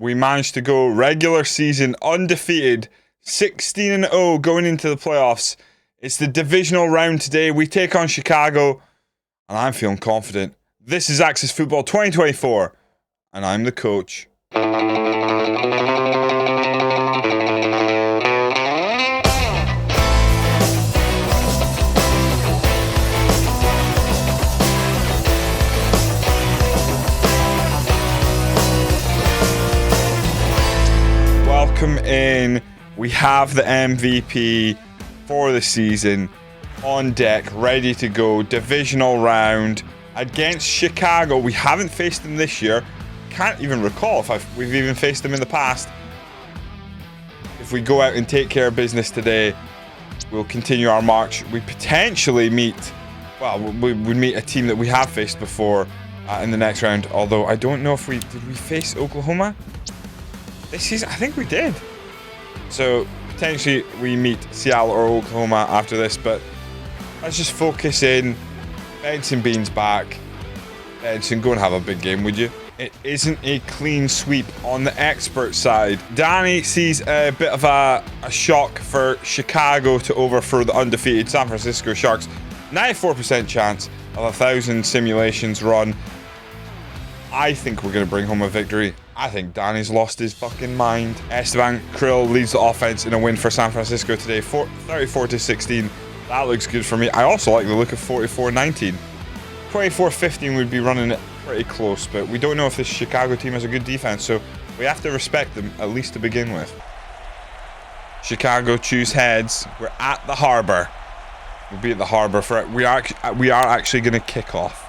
We managed to go regular season undefeated, 16-0 going into the playoffs. It's the divisional round today. We take on Chicago, and I'm feeling confident. This is Axis Football 2024, and I'm the coach. Welcome in. We have the MVP for the season on deck, ready to go. Divisional round against Chicago. We haven't faced them this year. Can't even recall if we've even faced them in the past. If we go out and take care of business today, we'll continue our march. We potentially meet, well, we would meet a team that we have faced before in the next round. Although I don't know if did we face Oklahoma this season? I think we did. So potentially we meet Seattle or Oklahoma after this, but let's just focus in. Benson Bean's back. Benson, go and have a big game, would you? It isn't a clean sweep on the expert side. Danny sees a bit of a shock for Chicago to overthrow the undefeated San Francisco Sharks. 94% chance of 1,000 simulations run. I think we're going to bring home a victory. I think Danny's lost his fucking mind. Esteban Krill leads the offense in a win for San Francisco today, 34-16. That looks good for me. I also like the look of 44-19. 24-15 would be running it pretty close, but we don't know if this Chicago team has a good defense, so we have to respect them, at least to begin with. Chicago choose heads. We're at the harbor. We'll be at the harbor for it. We are actually going to kick off.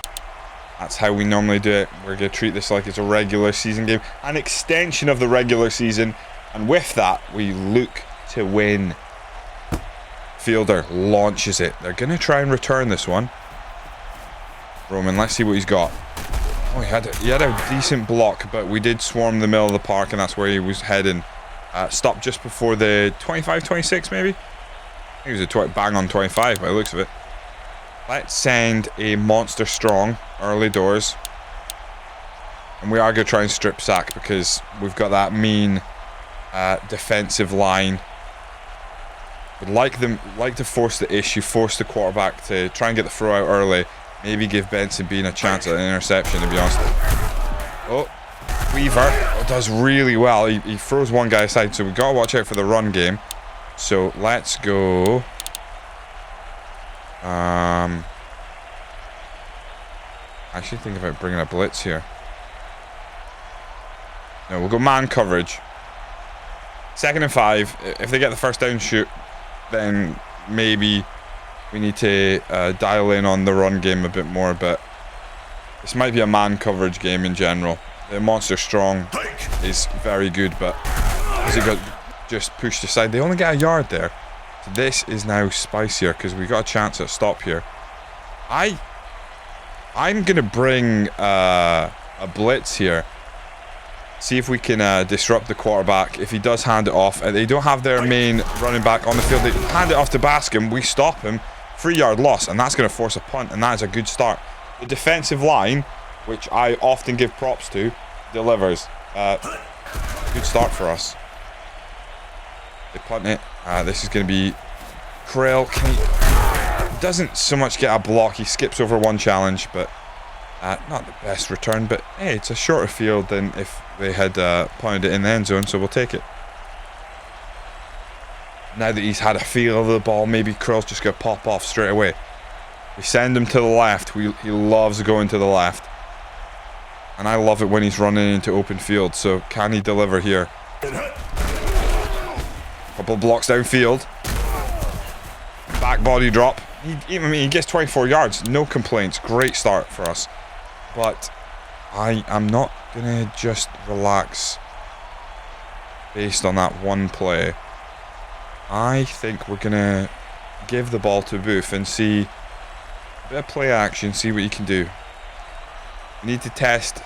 That's how we normally do it. We're going to treat this like it's a regular season game, an extension of the regular season, and with that, we look to win. Fielder launches it. They're going to try and return this one. Roman, let's see what he's got. Oh, he had a decent block, but we did swarm the middle of the park, and that's where he was heading. Stopped just before the 25-26, maybe? I think it was a bang on 25 by the looks of it. Let's send a monster strong early doors. And we are going to try and strip sack because we've got that mean defensive line. Would like to force the issue, force the quarterback to try and get the throw out early. Maybe give Benson Bean a chance at an interception, to be honest. Oh, Weaver does really well. He throws one guy aside, so we've got to watch out for the run game. So let's go. Actually think about bringing a blitz here. No, we'll go man coverage. 2nd and 5. If they get the first down shoot, then maybe we need to dial in on the run game a bit more, but this might be a man coverage game in general. The monster strong is very good, but as it got just pushed aside, they only get a yard there. So this is now spicier because we got a chance at a stop here. I'm gonna bring a blitz here. See if we can disrupt the quarterback. If he does hand it off, and they don't have their main running back on the field, they hand it off to Bascom. We stop him. 3-yard loss, and that's going to force a punt, and that is a good start. The defensive line, which I often give props to, delivers. Good start for us. They punt it. This is going to be Krill. He doesn't so much get a block. He skips over one challenge, but not the best return. But hey, it's a shorter field than if they had punted it in the end zone, so we'll take it. Now that he's had a feel of the ball, maybe Krill's just going to pop off straight away. We send him to the left. He loves going to the left. And I love it when he's running into open field. So can he deliver here? Couple of blocks downfield. Back body drop. He gets 24 yards. No complaints. Great start for us. But I am not going to just relax based on that one play. I think we're going to give the ball to Booth and see a bit of play action, see what you can do. We need to test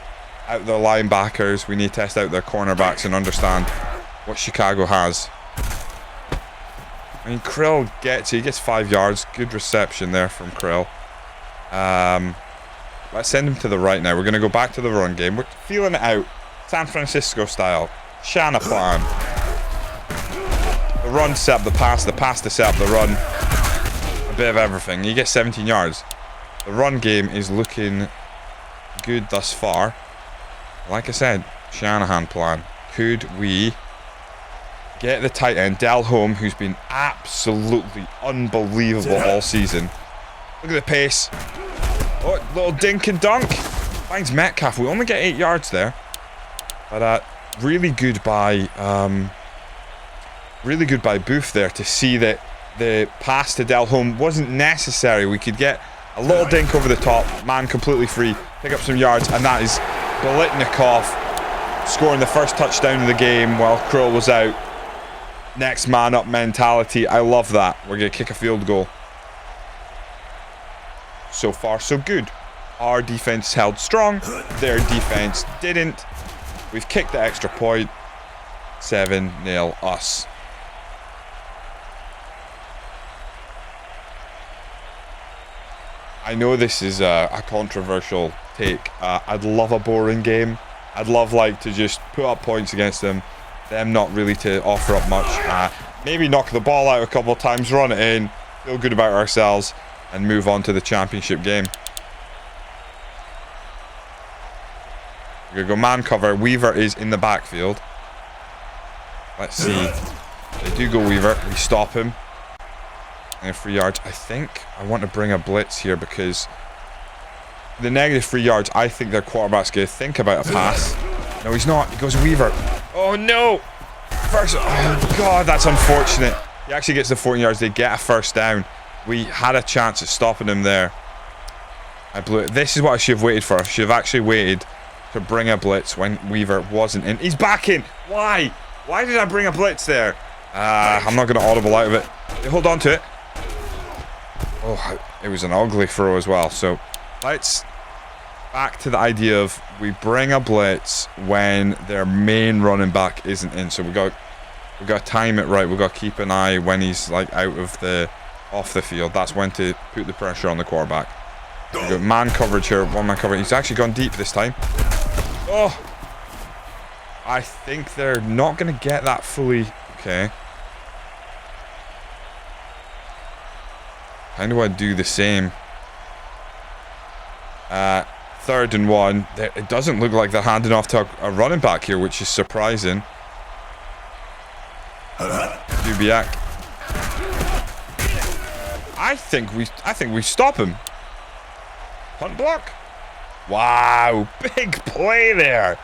out the linebackers. We need to test out their cornerbacks and understand what Chicago has. I mean, Krill he gets 5 yards. Good reception there from Krill. Let's send him to the right now. We're going to go back to the run game. We're feeling it out. San Francisco style. Shanna plan. The run set up the pass to set up the run. A bit of everything. You get 17 yards. The run game is looking good thus far. Like I said, Shanahan plan. Could we get the tight end, Delhomme, who's been absolutely unbelievable all season. Look at the pace. Oh, little dink and dunk. Finds Metcalf. We only get 8 yards there. But really good by Booth there to see that the pass to Delhomme wasn't necessary. We could get a little dink over the top, man completely free, pick up some yards, and that is Biletnikoff scoring the first touchdown of the game while Krill was out. Next man up mentality. I love that. We're going to kick a field goal. So far, so good. Our defense held strong. Their defense didn't. We've kicked the extra point. 7-0 us. I know this is a controversial take. I'd love a boring game. I'd love to just put up points against them not really to offer up much. Maybe knock the ball out a couple of times, run it in, feel good about ourselves, and move on to the championship game. We're going to go man cover. Weaver is in the backfield. Let's see. They do go Weaver. We stop him. And 3 yards. I think I want to bring a blitz here because the negative 3 yards, I think their quarterback's going to think about a pass. No, he's not. He goes Weaver. Oh, no. First. Oh, God, that's unfortunate. He actually gets the 14 yards. They get a first down. We had a chance at stopping him there. I blew it. This is what I should have waited for. I should have actually waited to bring a blitz when Weaver wasn't in. He's back in. Why? Why did I bring a blitz there? I'm not going to audible out of it. They hold on to it. Oh, it was an ugly throw as well. So let's back to the idea of we bring a blitz when their main running back isn't in. So we got to time it right. We got to keep an eye when he's out of off the field. That's when to put the pressure on the quarterback. We got man coverage here. One man coverage. He's actually gone deep this time. Oh, I think they're not going to get that fully. Okay. Kind of want to do the same. 3rd and 1. It doesn't look like they're handing off to a running back here, which is surprising. Dubiak. I think we stop him. Punt block. Wow, big play there.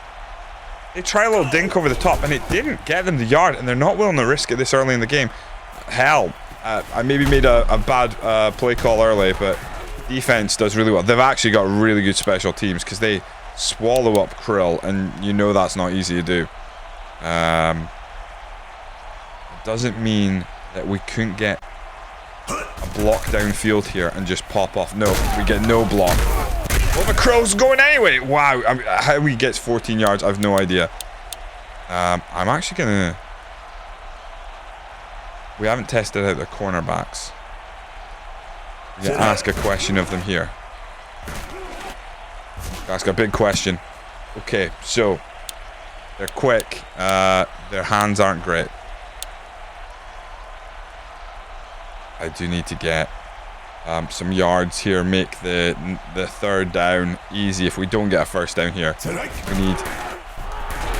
They try a little dink over the top, and it didn't get them the yard, and they're not willing to risk it this early in the game. Hell, I maybe made a bad play call early, but defense does really well. They've actually got really good special teams because they swallow up Krill, and you know that's not easy to do. It doesn't mean that we couldn't get a block downfield here and just pop off. No, we get no block. Well, the Krill's going anyway. Wow, I mean, how he gets 14 yards, I have no idea. I'm actually gonna. We haven't tested out the cornerbacks. I'm gonna ask a question of them here. Ask a big question. Okay, so they're quick. Their hands aren't great. I do need to get some yards here. Make the 3rd down easy. If we don't get a first down here, we need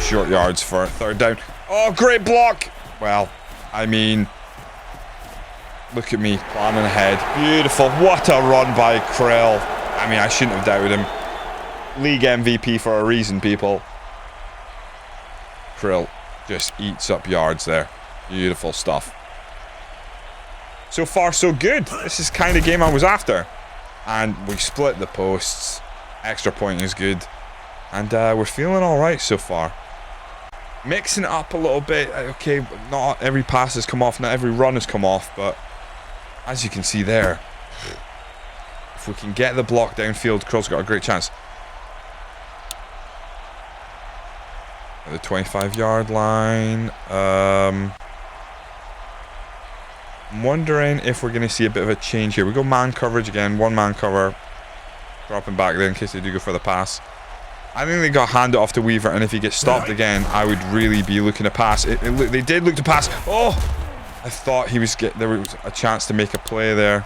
short yards for a 3rd down. Oh, great block. Well, I mean, look at me planning ahead. Beautiful. What a run by Krill. I mean, I shouldn't have doubted him. League MVP for a reason, people. Krill just eats up yards there. Beautiful stuff. So far, so good. This is kind of game I was after. And we split the posts. Extra point is good. And we're feeling alright so far. Mixing it up a little bit. Okay, not every pass has come off. Not every run has come off. But as you can see there, if we can get the block downfield, Krill's got a great chance. At the 25-yard line. I'm wondering if we're going to see a bit of a change here. We go man coverage again. 1 man cover. Dropping back there in case they do go for the pass. I think they got handed off to Weaver, and if he gets stopped again, I would really be looking to pass. They did look to pass. Oh! I thought he was there was a chance to make a play there.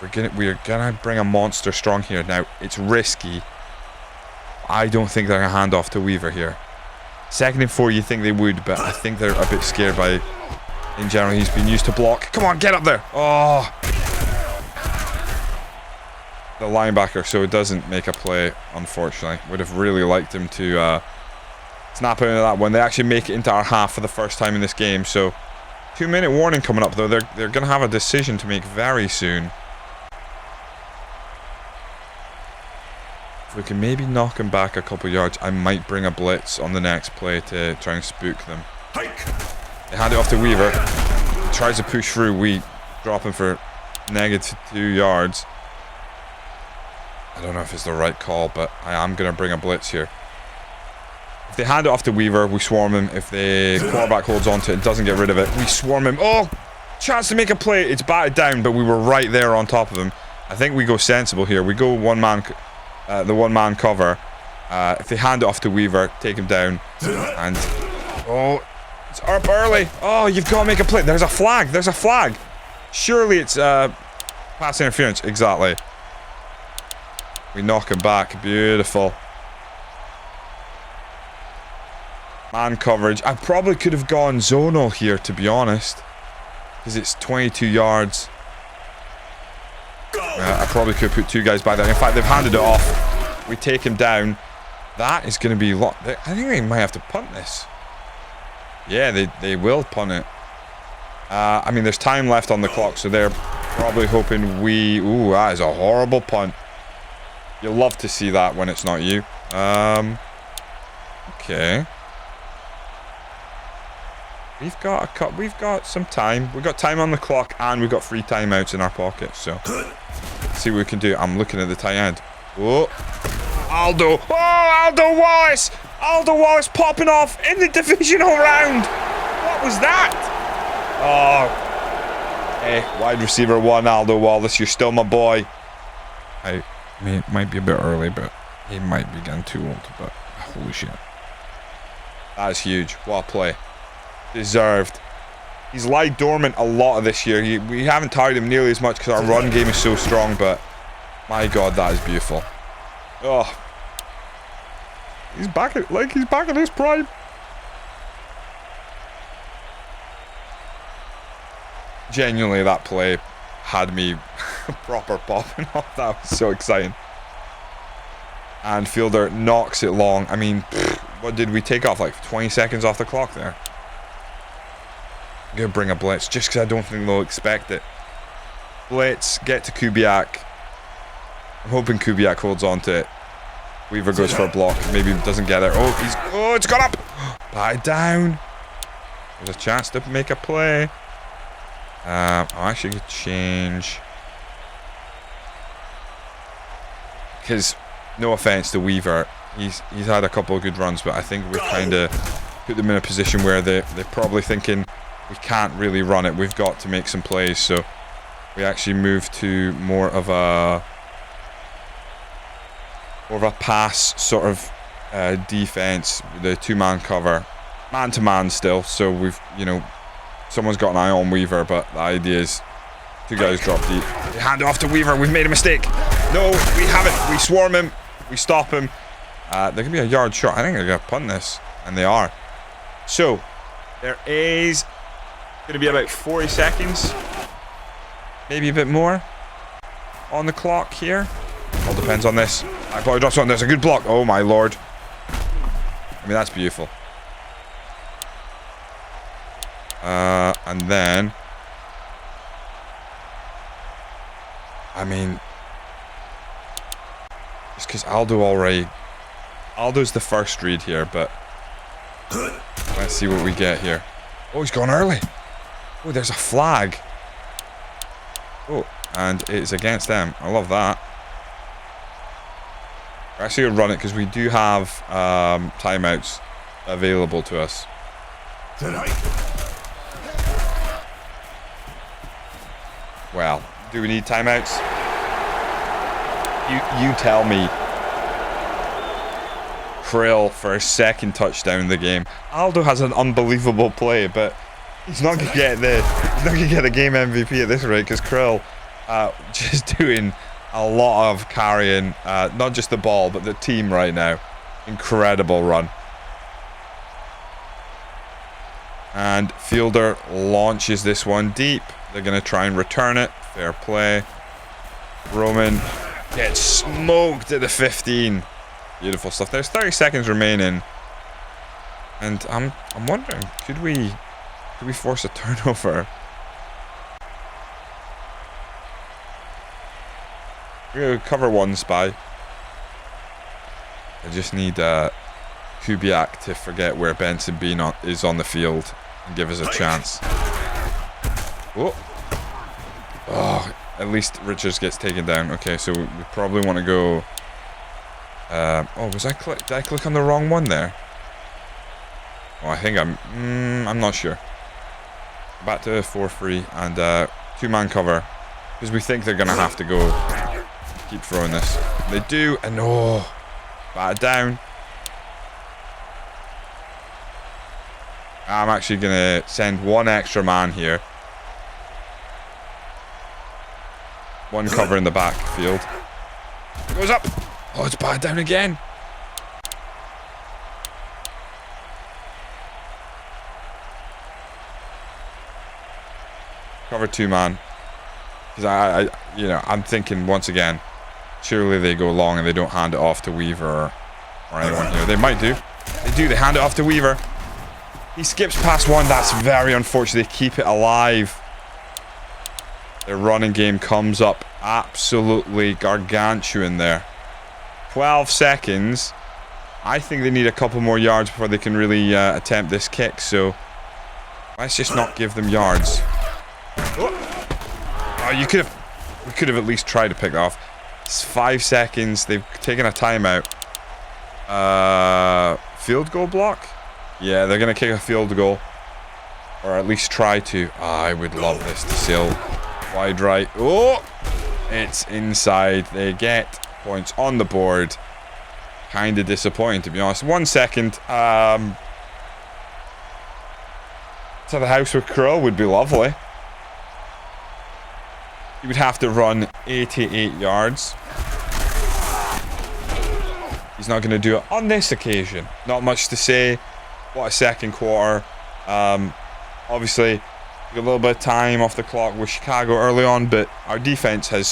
We're gonna bring a monster strong here. Now, it's risky. I don't think they're gonna hand off to Weaver here. 2nd and 4, you think they would, but I think they're a bit scared by... In general, he's been used to block. Come on, get up there! Oh! The linebacker, so it doesn't make a play, unfortunately. Would have really liked him to snap out of that one. They actually make it into our half for the first time in this game, so 2-minute warning coming up, though. They're going to have a decision to make very soon. If we can maybe knock him back a couple yards, I might bring a blitz on the next play to try and spook them. They hand it off to Weaver. He tries to push through. We drop him for -2 yards. I don't know if it's the right call, but I am going to bring a blitz here. If they hand it off to Weaver, we swarm him. If the quarterback holds onto it and doesn't get rid of it, we swarm him. Oh! Chance to make a play. It's batted down, but we were right there on top of him. I think we go sensible here. We go the one-man cover. If they hand it off to Weaver, take him down. And... Oh! It's up early. Oh, you've got to make a play. There's a flag. There's a flag. Surely it's pass interference. Exactly. We knock him back. Beautiful. Man coverage. I probably could have gone zonal here, to be honest. Because it's 22 yards. I probably could have put 2 guys back there. In fact, they've handed it off. We take him down. That is going to be... I think they might have to punt this. Yeah, they will punt it. I mean, there's time left on the clock, so they're probably hoping we... Ooh, that is a horrible punt. You'll love to see that when it's not you. Okay. We've got some time. We've got time on the clock, and we've got 3 timeouts in our pocket. So, let's see what we can do. I'm looking at the tight end. Oh, Aldo! Oh, Aldo Wallace! Aldo Wallace popping off in the divisional round. What was that? Oh, hey, wide receiver 1, Aldo Wallace. You're still my boy. I mean, it might be a bit early, but he might be getting too old. But holy shit, that is huge. What a play. Deserved. He's lied dormant a lot of this year. We haven't tired him nearly as much because our run game is so strong, but my god, that is beautiful. Oh, he's back in his prime. Genuinely, that play had me proper popping off. That was so exciting. And Fielder knocks it long. I mean, what did we take off? Like 20 seconds off the clock there. I'm going to bring a blitz just because I don't think they'll expect it. Blitz, get to Kubiak. I'm hoping Kubiak holds on to it. Weaver goes for a block. Maybe he doesn't get there. Oh, it's gone up. Batted down. There's a chance to make a play. I'll actually change. Because, no offense to Weaver, he's had a couple of good runs, but I think we've kind of put them in a position where they're probably thinking we can't really run it. We've got to make some plays, so we actually move to more of a pass sort of defense, the 2-man cover, man-to-man still. So we've, someone's got an eye on Weaver, but the idea is 2 guys drop deep. They hand it off to Weaver. We've made a mistake. No, we haven't. We swarm him. We stop him. There can be a yard short. I think they're going to punt this, and they are. So there is going to be about 40 seconds, maybe a bit more on the clock here. All depends on this. I probably dropped one. There's a good block. Oh my lord. I mean, that's beautiful. And then, I mean, just because Aldo's the first read here, but let's see what we get here. Oh, he's gone early. Oh, there's a flag. Oh, and it's against them. I love that. We're actually going to run it because we do have timeouts available to us. Well, do we need timeouts? You tell me. Krill for his second touchdown in the game. Aldo has an unbelievable play, but he's not gonna get the game MVP at this rate because Krill just doing a lot of carrying, not just the ball but the team right now. Incredible run. And Fielder launches this one deep. They're gonna try and return it. Fair play. Roman gets smoked at the 15. Beautiful stuff. There's 30 seconds remaining, and I'm wondering, could we force a turnover? We're gonna cover one spy. I just need Kubiak to forget where Benson Bean is on the field and give us a chance. Oh, at least Richards gets taken down. Okay, so we probably want to go. Oh, did I click on the wrong one there? Oh, I think I'm not sure. Back to 4-3 and two-man cover because we think they're gonna have to go. Keep throwing this. They do, and oh, bat down. I'm actually gonna send one extra man here. One cover in the backfield. Goes up. Oh, it's batted down again. Cover two man. Because I'm thinking once again, surely they go long and they don't hand it off to Weaver or anyone here. They might do. They do. They hand it off to Weaver. He skips past one. That's very unfortunate. They keep it alive. Their running game comes up absolutely gargantuan there. 12 seconds. I think they need a couple more yards before they can really attempt this kick. So let's just not give them yards. Oh, we could have at least tried to pick that off. It's 5 seconds. They've taken a timeout. Field goal block? Yeah, they're gonna kick a field goal, or at least try to. I would love this to sail wide right. Oh, it's inside. They get points on the board. Kind of disappointing, to be honest. 1 second. To the house with Krill would be lovely. He would have to run 88 yards. He's not going to do it on this occasion. Not much to say. What a second quarter. Obviously, a little bit of time off the clock with Chicago early on, but our defense has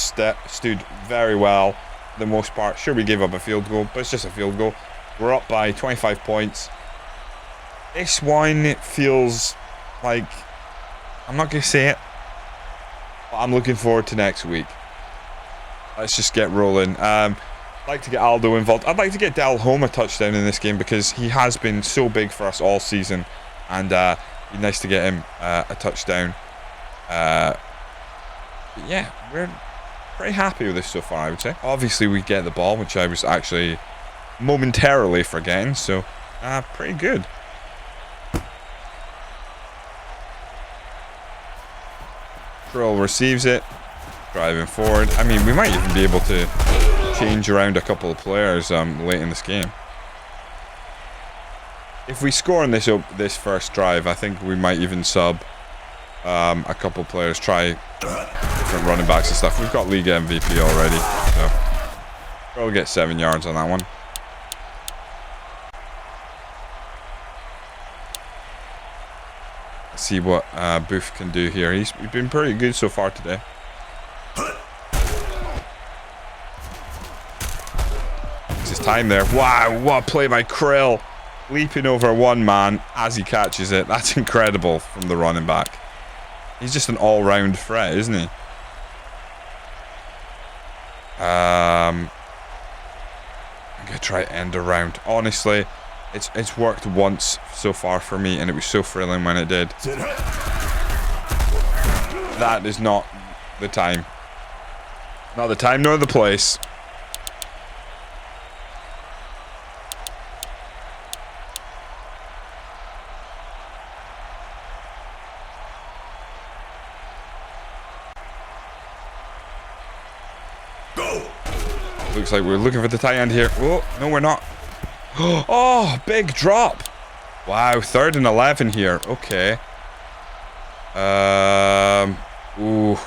stood very well for the most part. Sure, we gave up a field goal, but it's just a field goal. We're up by 25 points. This one feels like, I'm not going to say it, but I'm looking forward to next week. Let's just get rolling. I'd like to get Aldo involved. I'd like to get Del home a touchdown in this game because he has been so big for us all season, and it'd be nice to get him a touchdown. But yeah, we're pretty happy with this so far, I would say. Obviously, we get the ball, which I was actually momentarily forgetting, so pretty good. Krill receives it, driving forward. I mean, we might even be able to change around a couple of players late in this game. If we score on this first drive, I think we might even sub a couple of players, try different running backs and stuff. We've got league MVP already, so we'll get 7 yards on that one. Let's see what Booth can do here. He's been pretty good so far today. It's his time there. Wow, what a play by Krill. Leaping over one man as he catches it. That's incredible from the running back. He's just an all-round threat, isn't he? I'm going to try to end around. Honestly, it's worked once so far for me, and it was so thrilling when it did. That is not the time. Not the time nor the place. Looks like we're looking for the tight end here. Oh, no, we're not. Oh, big drop. Wow, 3rd and 11 here. Okay. Ooh.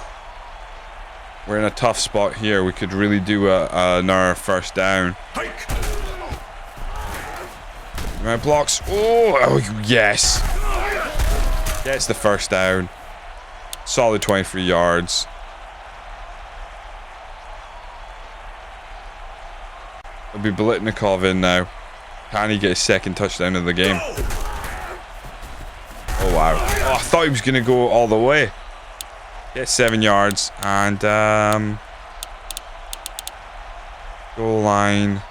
We're in a tough spot here. We could really do another first down. My blocks. Oh, yes. Gets the first down. Solid 23 yards. It'll be Blitnikov in now. Can he get his 2nd touchdown of the game? Oh, wow. Oh, I thought he was going to go all the way. Gets 7 yards. And, goal line.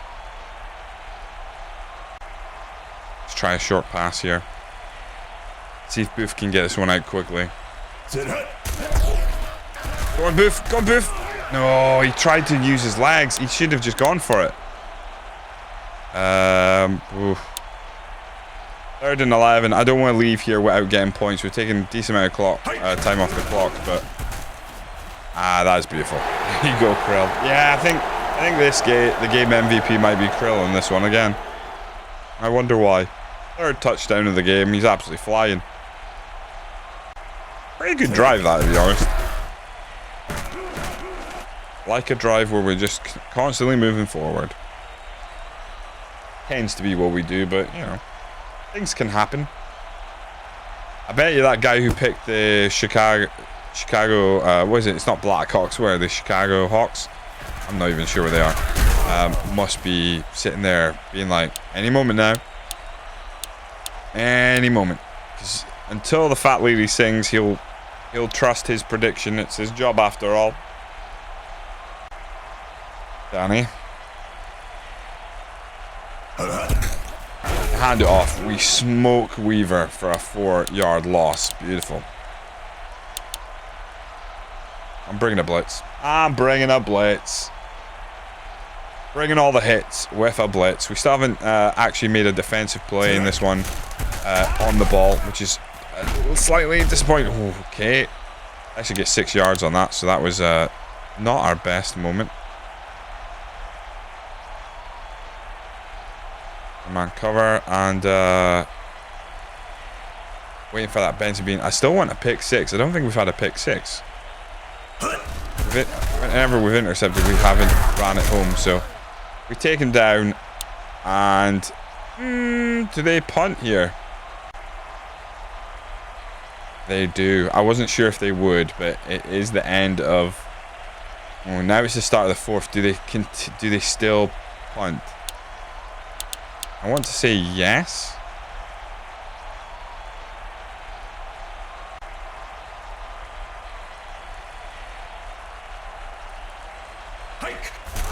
Let's try a short pass here. See if Booth can get this one out quickly. Go on, Booth. Go on, Booth. No, he tried to use his legs. He should have just gone for it. Oof. 3rd and 11. I don't want to leave here without getting points. We're taking a decent amount of time off the clock, but that is beautiful. There you go, Krill. Yeah, I think this game, the game MVP might be Krill in this one again. I wonder why. 3rd touchdown of the game. He's absolutely flying. Pretty good drive, that, to be honest. Like a drive where we're just constantly moving forward. Tends to be what we do, but, you know, things can happen. I bet you that guy who picked the Chicago, what is it? It's not Blackhawks, where are they? Chicago Hawks? I'm not even sure where they are. Must be sitting there being like, any moment now. Any moment. Because until the fat lady sings, he'll trust his prediction. It's his job after all. Danny. Hand it off. We smoke Weaver for a 4-yard loss. Beautiful. I'm bringing a blitz. I'm bringing a blitz. Bringing all the hits with a blitz. We still haven't actually made a defensive play in this one on the ball, which is slightly disappointing. Oh, okay. Actually get 6 yards on that, so that was not our best moment. Man cover and waiting for that Benson bean. I still want a pick 6. I don't think we've had a pick 6. Whenever we've intercepted, we haven't ran it home. So we take him down, and do they punt here? They do. I wasn't sure if they would, but it is the end of. Oh, now it's the start of the 4th. Do they still punt? I want to say yes.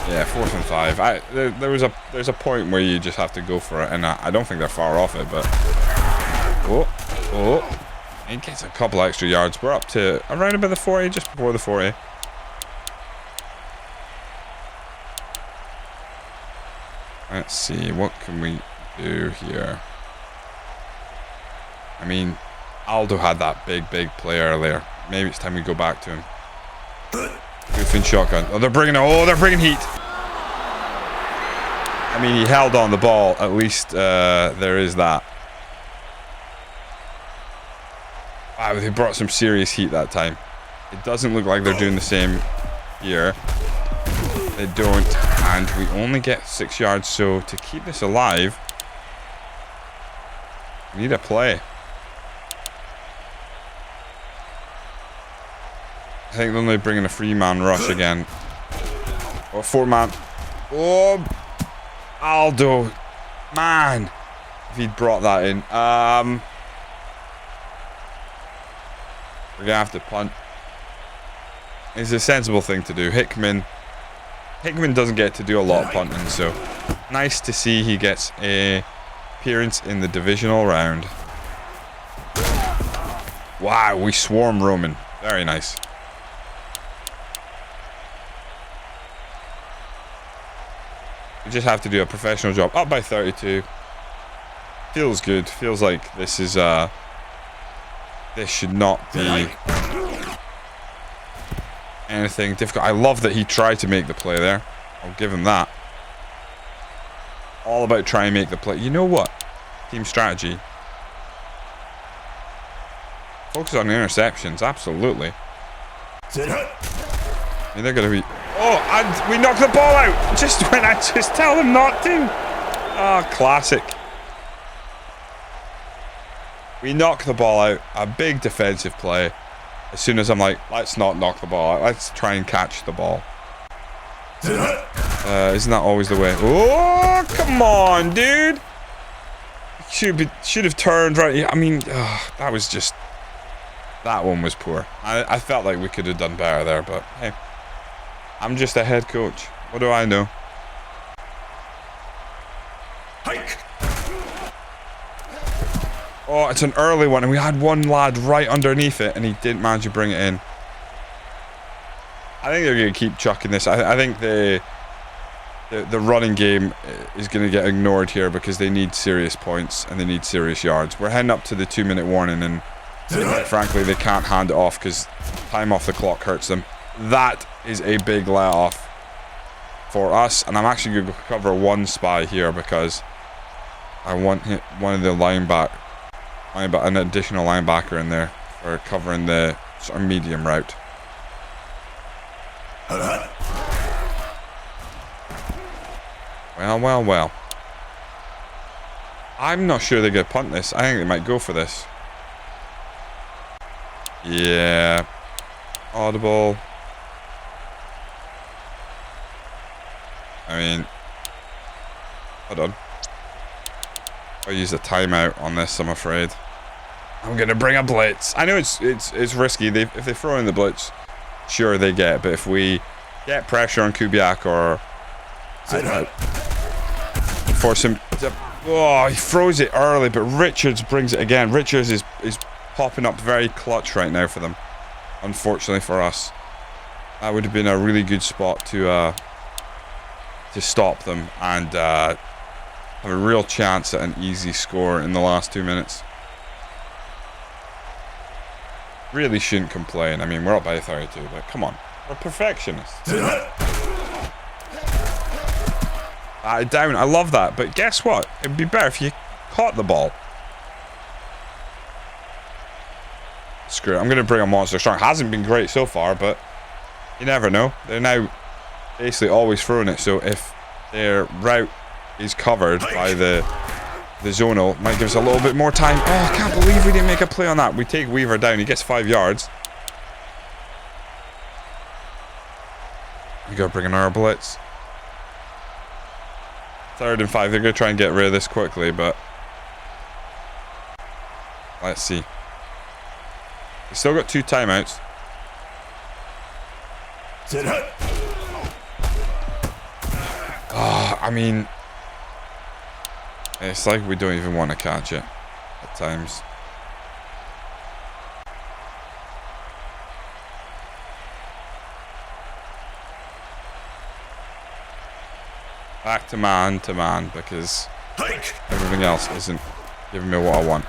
Yeah, 4th and 5. There's a point where you just have to go for it, and I don't think they're far off it, but oh, he gets a couple extra yards. We're up to around about the 40, just before the 40. Let's see, what can we do here? I mean, Aldo had that big play earlier. Maybe it's time we go back to him. Goofing shotgun. Oh, they're bringing heat. I mean, he held on the ball. At least there is that. Wow, they brought some serious heat that time. It doesn't look like they're doing the same here. They don't, and we only get 6 yards, so to keep this alive, we need a play. I think they're only bringing a 3-man rush again. Or 4-man. Oh, Aldo. Man, if he'd brought that in. We're going to have to punt. It's a sensible thing to do. Hickman doesn't get to do a lot of punting, so nice to see he gets a appearance in the divisional round. Wow, we swarm Roman. Very nice. We just have to do a professional job. Up by 32. Feels good. Feels like this is this should not be anything difficult. I love that he tried to make the play there. I'll give him that. All about trying to make the play. You know what? Team strategy. Focus on the interceptions, absolutely. I mean, they're going to be... Oh, and we knocked the ball out just when I just tell them not to. Oh, classic. We knock the ball out. A big defensive play. As soon as I'm like, let's not knock the ball out. Let's try and catch the ball. Isn't that always the way? Oh, come on, dude. Should have turned right. I mean, that was just... That one was poor. I felt like we could have done better there, but hey. I'm just a head coach. What do I know? Hike. Oh, it's an early one, and we had one lad right underneath it, and he didn't manage to bring it in. I think they're going to keep chucking this. I think the running game is going to get ignored here because they need serious points and they need serious yards. We're heading up to the 2-minute warning, and quite frankly, they can't hand it off because time off the clock hurts them. That is a big let off for us, and I'm actually going to cover one spy here because I want one of the an additional linebacker in there for covering the sort of medium route. Well. I'm not sure they're going to punt this. I think they might go for this. Yeah. Audible. I mean, hold on. I'll use a timeout on this, I'm afraid. I'm going to bring a blitz. I know it's risky. If they throw in the blitz, sure they get it. But if we get pressure on Kubiak or... force him... Oh, he throws it early, but Richards brings it again. Richards is popping up very clutch right now for them. Unfortunately for us. That would have been a really good spot to stop them and have a real chance at an easy score in the last 2 minutes. Really shouldn't complain. I mean, we're up by 32, but come on. We're perfectionists. Down. I love that. But guess what? It would be better if you caught the ball. Screw it. I'm going to bring a monster strong. Hasn't been great so far, but you never know. They're now basically always throwing it. So if their route is covered by the zonal, it might give us a little bit more time. Oh, I can't believe we didn't make a play on that. We take Weaver down. He gets 5 yards. We got to bring another blitz. 3rd and 5. They're going to try and get rid of this quickly, but let's see. We still got 2 timeouts. Oh, I mean, it's like we don't even want to catch it at times. Back to man because everything else isn't giving me what I want.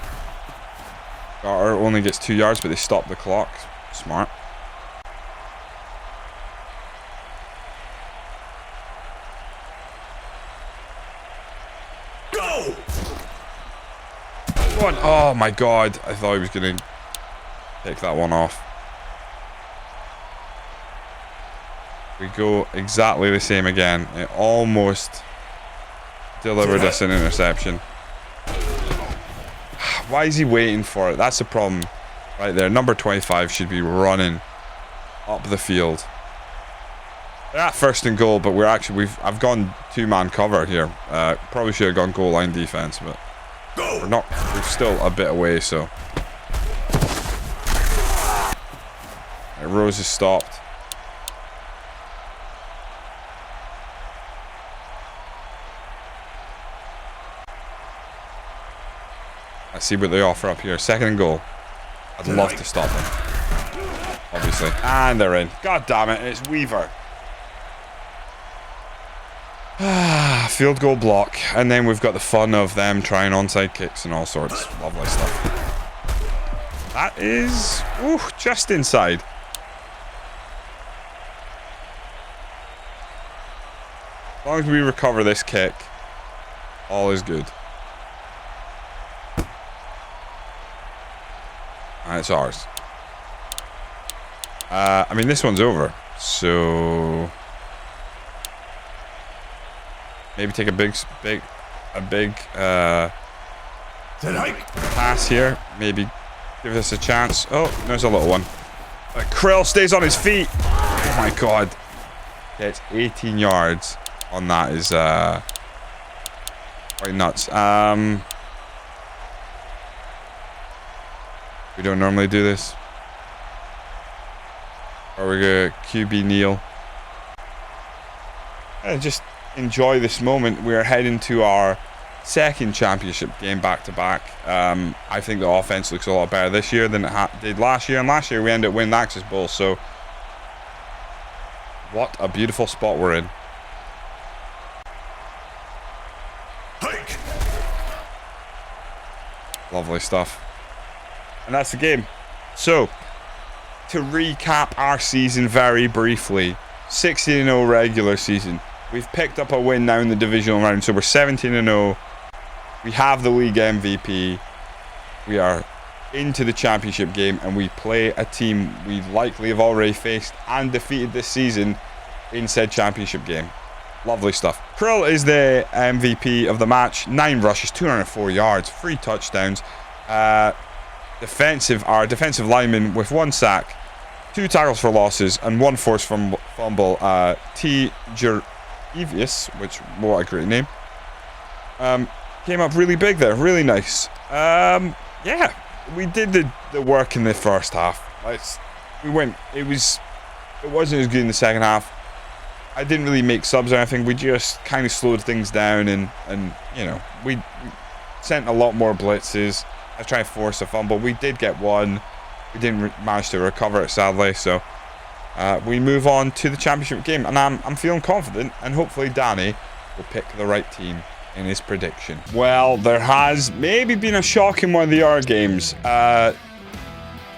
Carter only gets 2 yards, but they stop the clock. Smart. Go! Go on. Oh my god. I thought he was going to pick that one off. We go exactly the same again. It almost delivered us an interception. Why is he waiting for it? That's the problem right there. Number 25 should be running up the field. They're at 1st and goal, but I've gone 2-man cover here. Probably should have gone goal line defense, but we're still a bit away, so. Rose is stopped. Let's see what they offer up here. 2nd and goal. I'd love to stop them. Obviously. And they're in. God damn it, it's Weaver. Field goal block. And then we've got the fun of them trying onside kicks and all sorts. Lovely stuff. That is just inside. As long as we recover this kick, all is good. And it's ours. I mean, this one's over. So maybe take a big pass here. Maybe give this a chance. Oh, there's a little one. Krill stays on his feet. Oh my god. Gets 18 yards on that is quite nuts. We don't normally do this. Or we're gonna QB kneel. Just enjoy this moment. We're heading to our second championship game back to back. I think the offense looks a lot better this year than it did last year. And last year we ended up winning the Axis Bowl. So what a beautiful spot we're in. Hike. Lovely stuff. And that's the game. So to recap our season very briefly, 16-0 regular season. We've picked up a win now in the divisional round, so we're 17-0. We have the league MVP. We are into the championship game, and we play a team we likely have already faced and defeated this season in said championship game. Lovely stuff. Krill is the MVP of the match. 9 rushes, 204 yards, 3 touchdowns. Our defensive lineman with 1 sack, 2 tackles for losses, and 1 forced fumble. T. Jervius, what a great name. Came up really big there, really nice. Yeah, we did the work in the first half. It wasn't as good in the second half. I didn't really make subs or anything. We just kind of slowed things down, and you know, we sent a lot more blitzes. I was trying to force a fumble. We did get one. We didn't manage to recover it, sadly. So we move on to the championship game, and I'm feeling confident, and hopefully Danny will pick the right team in his prediction. Well, there has maybe been a shock in one of the other games.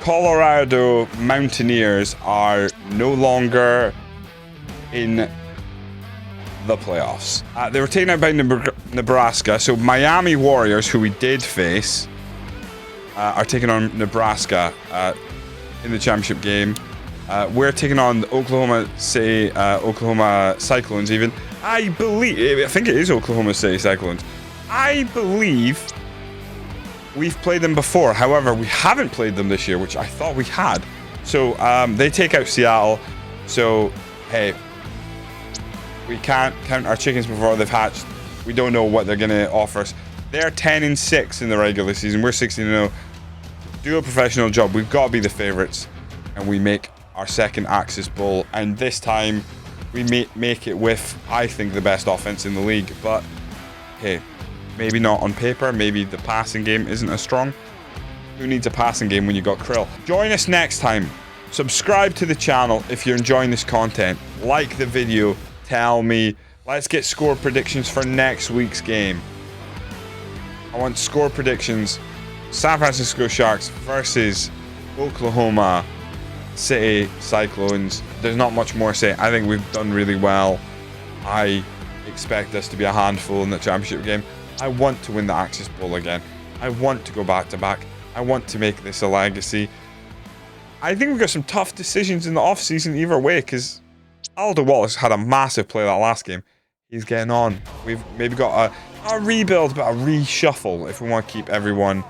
Colorado Mountaineers are no longer in the playoffs. They were taken out by Nebraska. So Miami Warriors, who we did face, are taking on Nebraska in the championship game. We're taking on Oklahoma Cyclones even. I think it is Oklahoma City Cyclones. I believe we've played them before. However, we haven't played them this year, which I thought we had. So they take out Seattle. So, hey, we can't count our chickens before they've hatched. We don't know what they're going to offer us. They're 10-6 in the regular season. We're 16-0. Do a professional job. We've got to be the favorites. And we make our second Axis Bowl. And this time, we make it with, I think, the best offense in the league. But, hey, maybe not on paper. Maybe the passing game isn't as strong. Who needs a passing game when you got Krill? Join us next time. Subscribe to the channel if you're enjoying this content. Like the video. Tell me. Let's get score predictions for next week's game. I want score predictions. San Francisco Sharks versus Oklahoma City Cyclones. There's not much more to say. I think we've done really well. I expect us to be a handful in the championship game. I want to win the Axis Bowl again. I want to go back to back. I want to make this a legacy. I think we've got some tough decisions in the offseason either way, because Aldo Wallace had a massive play that last game. He's getting on. We've maybe got a rebuild, but a reshuffle if we want to keep everyone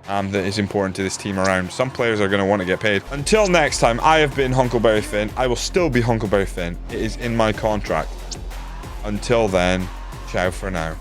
that is important to this team around. Some players are going to want to get paid. Until next time, I have been Huckleberry Finn. I will still be Huckleberry Finn. It is in my contract. Until then, ciao for now.